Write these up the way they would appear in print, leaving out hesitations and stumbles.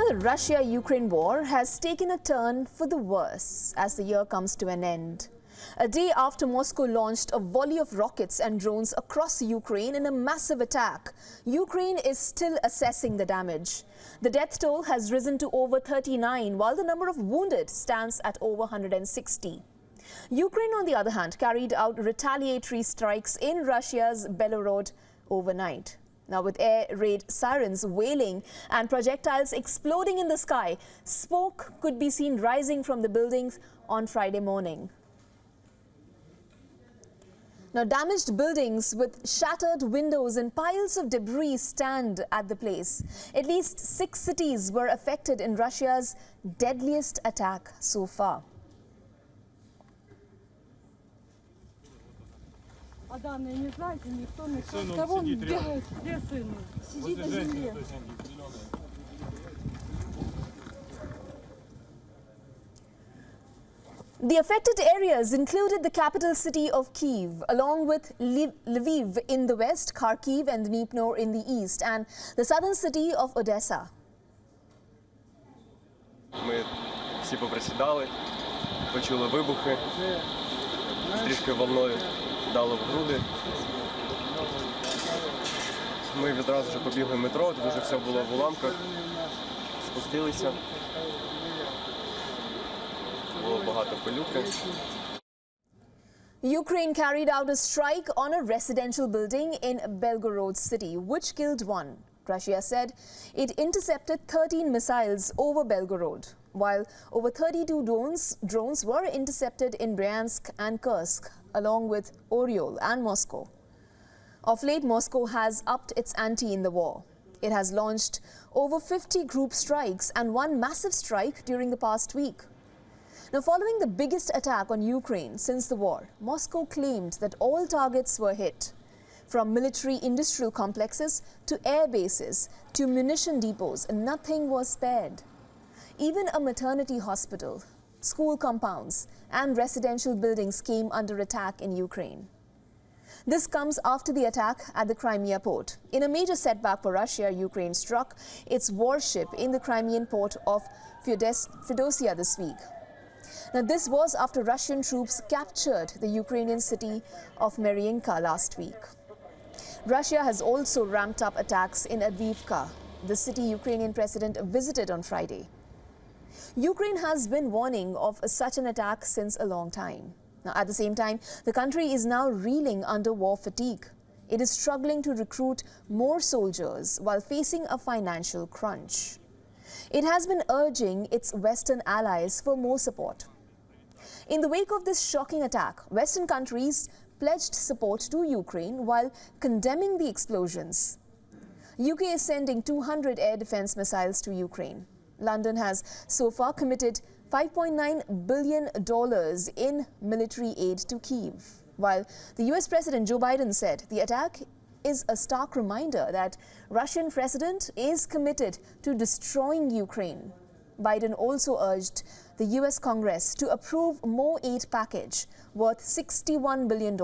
the Russia-Ukraine war has taken a turn for the worse as the year comes to an end. A day after Moscow launched a volley of rockets and drones across Ukraine in a massive attack, Ukraine is still assessing the damage. The death toll has risen to over 39, while the number of wounded stands at over 160. Ukraine, on the other hand, carried out retaliatory strikes in Russia's Belgorod overnight. Now, with air raid sirens wailing and projectiles exploding in the sky, smoke could be seen rising from the buildings on Friday morning. Now, damaged buildings with shattered windows and piles of debris stand at the place. At least 6 cities were affected in Russia's deadliest attack so far. А данные не знаете, никто не знает. Кого он бегает? Где сын? Сидит на земле. The affected areas included the capital city of Kyiv, along with Lviv in the west, Kharkiv and Dnipro in the east, and the southern city of Odessa. Ми всі поприсідали, почули вибухи, трішки волною дало в груди. Ми відразу ж побігли в метро, тут вже все було в уламках, спустилися. Було багато пилюки. Ukraine carried out a strike on a residential building in Belgorod city, which killed one. Russia said it intercepted 13 missiles over Belgorod, while over 32 drones were intercepted in Bryansk and Kursk, along with Oryol and Moscow. Of late, Moscow has upped its ante in the war. It has launched over 50 group strikes and one massive strike during the past week. Now, following the biggest attack on Ukraine since the war, Moscow claimed that all targets were hit, from military industrial complexes to air bases to munition depots. Nothing was spared. Even a maternity hospital, school compounds and residential buildings came under attack in Ukraine. This comes after the attack at the Crimea port. In a major setback for Russia, Ukraine struck its warship in the Crimean port of Feodosia this week. Now, this was after Russian troops captured the Ukrainian city of Mariinka last week. Russia has also ramped up attacks in Avdiivka, the city Ukrainian president visited on Friday. Ukraine has been warning of such an attack since a long time. Now, at the same time, the country is now reeling under war fatigue. It is struggling to recruit more soldiers while facing a financial crunch. It has been urging its Western allies for more support. In the wake of this shocking attack, Western countries pledged support to Ukraine while condemning the explosions. UK is sending 200 air defense missiles to Ukraine. London has so far committed $5.9 billion in military aid to Kyiv, while the US President Joe Biden said the attack is a stark reminder that Russian president is committed to destroying Ukraine. Biden also urged the US Congress to approve more aid package worth $61 billion.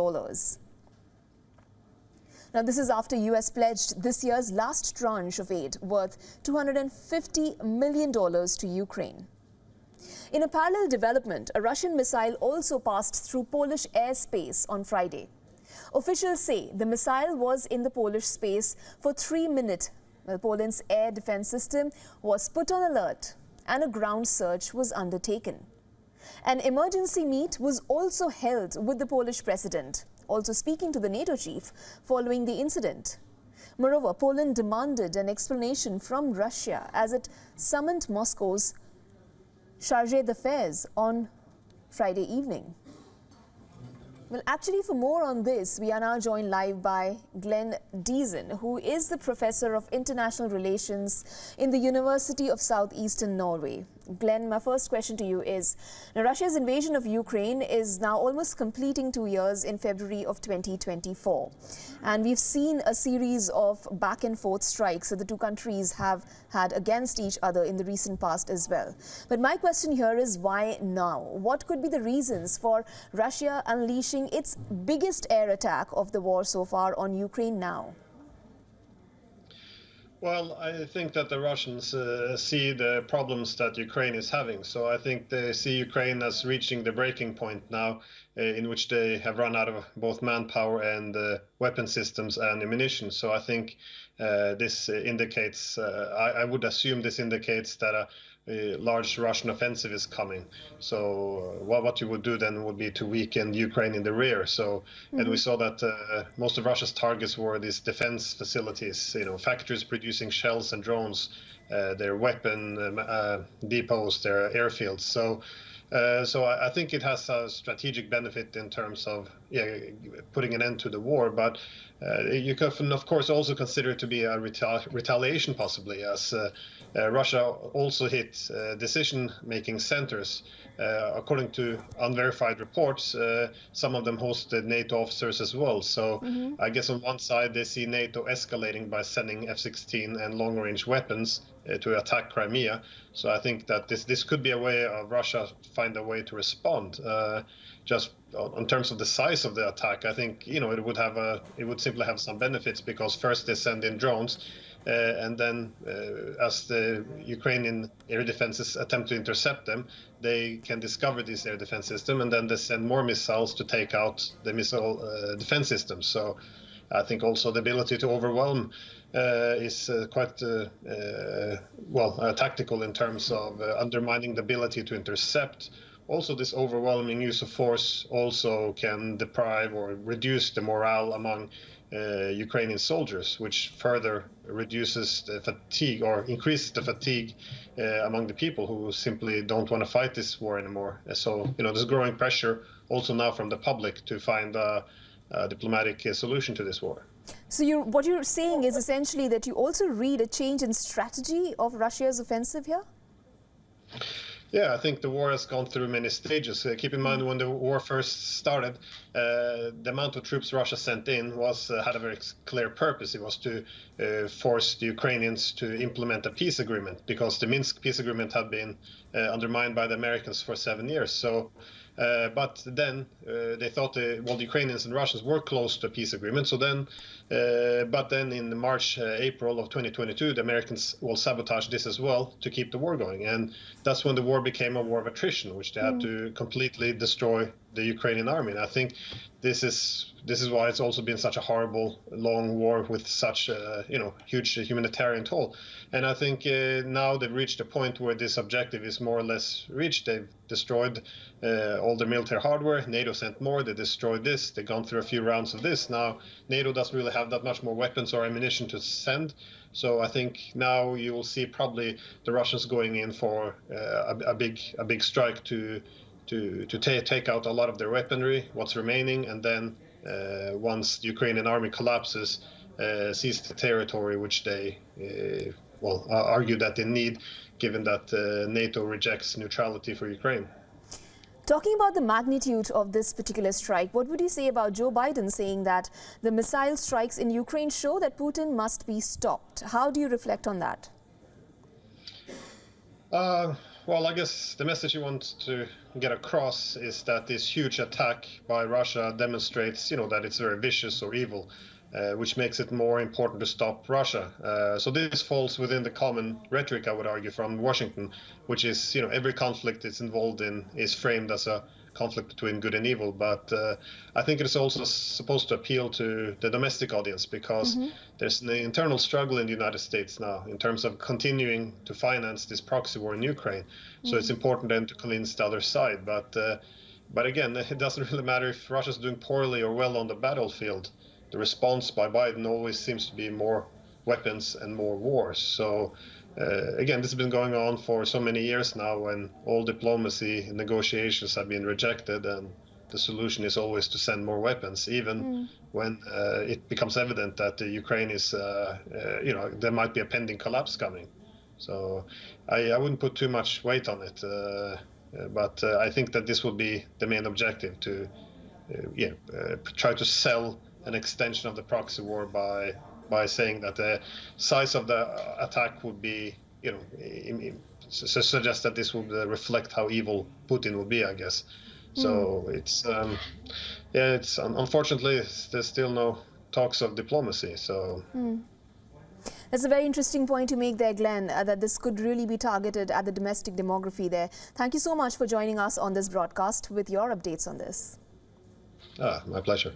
Now, this is after US pledged this year's last tranche of aid worth $250 million to Ukraine. In a parallel development, a Russian missile also passed through Polish airspace on Friday. Officials say the missile was in the Polish space for 3 minutes. Well, Poland's air defense system was put on alert and a ground search was undertaken. An emergency meet was also held with the Polish president, also speaking to the NATO chief following the incident. Moreover, Poland demanded an explanation from Russia as it summoned Moscow's chargé d'affaires on Friday evening. Well, actually, for more on this, we are now joined live by Glenn Diesen, who is the Professor of International Relations in the University of Southeastern Norway. Glenn, my first question to you is, now Russia's invasion of Ukraine is now almost completing 2 years in February of 2024. And we've seen a series of back and forth strikes that the two countries have had against each other in the recent past as well. But my question here is, why now? What could be the reasons for Russia unleashing its biggest air attack of the war so far on Ukraine now? Well, I think that the Russians see the problems that Ukraine is having. So I think they see Ukraine as reaching the breaking point now, in which they have run out of both manpower and weapon systems and ammunition. So I think this indicates, I would assume this indicates that a large Russian offensive is coming. So what you would do then would be to weaken Ukraine in the rear. So, and we saw that most of Russia's targets were these defense facilities, factories producing shells and drones, their weapon depots, their airfields. So I think it has a strategic benefit in terms of putting an end to the war, but you can of course also consider it to be a retaliation possibly, as Russia also hit decision-making centers. According to unverified reports, some of them hosted NATO officers as well. So I guess on one side they see NATO escalating by sending F-16 and long-range weapons to attack Crimea. So I think that this could be a way of Russia find a way to respond. Just in terms of the size of the attack, I think it would simply have some benefits, because first they send in drones, and then as the Ukrainian air defenses attempt to intercept them, they can discover this air defense system, and then they send more missiles to take out the missile defense system. So I think also the ability to overwhelm is quite tactical in terms of undermining the ability to intercept. Also, this overwhelming use of force also can deprive or reduce the morale among Ukrainian soldiers, which further reduces the fatigue or increases the fatigue among the people who simply don't want to fight this war anymore. So, there's growing pressure also now from the public to find a diplomatic solution to this war. So what you're saying is essentially that you also read a change in strategy of Russia's offensive here? Yeah, I think the war has gone through many stages. Keep in mind, when the war first started, the amount of troops Russia sent in had a very clear purpose. It was to force the Ukrainians to implement a peace agreement, because the Minsk peace agreement had been undermined by the Americans for 7 years. So, but then they thought the Ukrainians and Russians were close to a peace agreement. So then, but then in March, April of 2022, the Americans will sabotage this as well to keep the war going, and that's when the war became a war of attrition, which they had to completely destroy the Ukrainian army. And I think this is why it's also been such a horrible, long war with such huge humanitarian toll. And I think now they've reached a point where this objective is more or less reached. They've destroyed all the military hardware. NATO sent more. They destroyed this. They've gone through a few rounds of this. Now NATO doesn't really have that much more weapons or ammunition to send. So I think now you will see probably the Russians going in for a big strike to take out a lot of their weaponry, what's remaining, and then once the Ukrainian army collapses, seize the territory which they argue that they need, given that NATO rejects neutrality for Ukraine. Talking about the magnitude of this particular strike, what would you say about Joe Biden saying that the missile strikes in Ukraine show that Putin must be stopped? How do you reflect on that? Well, I guess the message you want to get across is that this huge attack by Russia demonstrates, that it's very vicious or evil, which makes it more important to stop Russia. So this falls within the common rhetoric, I would argue, from Washington, which is, every conflict it's involved in is framed as a conflict between good and evil. But I think it is also supposed to appeal to the domestic audience, because there's an internal struggle in the United States now in terms of continuing to finance this proxy war in Ukraine. So it's important then to convince the other side. But again, it doesn't really matter if Russia's doing poorly or well on the battlefield. The response by Biden always seems to be more weapons and more wars. So again, this has been going on for so many years now, when all diplomacy and negotiations have been rejected, and the solution is always to send more weapons, even when it becomes evident that the Ukraine is, there might be a pending collapse coming. So I wouldn't put too much weight on it, but I think that this would be the main objective, to try to sell an extension of the proxy war by saying that the size of the attack would be, suggest that this would reflect how evil Putin will be, I guess. So it's unfortunately there's still no talks of diplomacy. So. That's a very interesting point to make there, Glenn, that this could really be targeted at the domestic demography there. Thank you so much for joining us on this broadcast with your updates on this. My pleasure.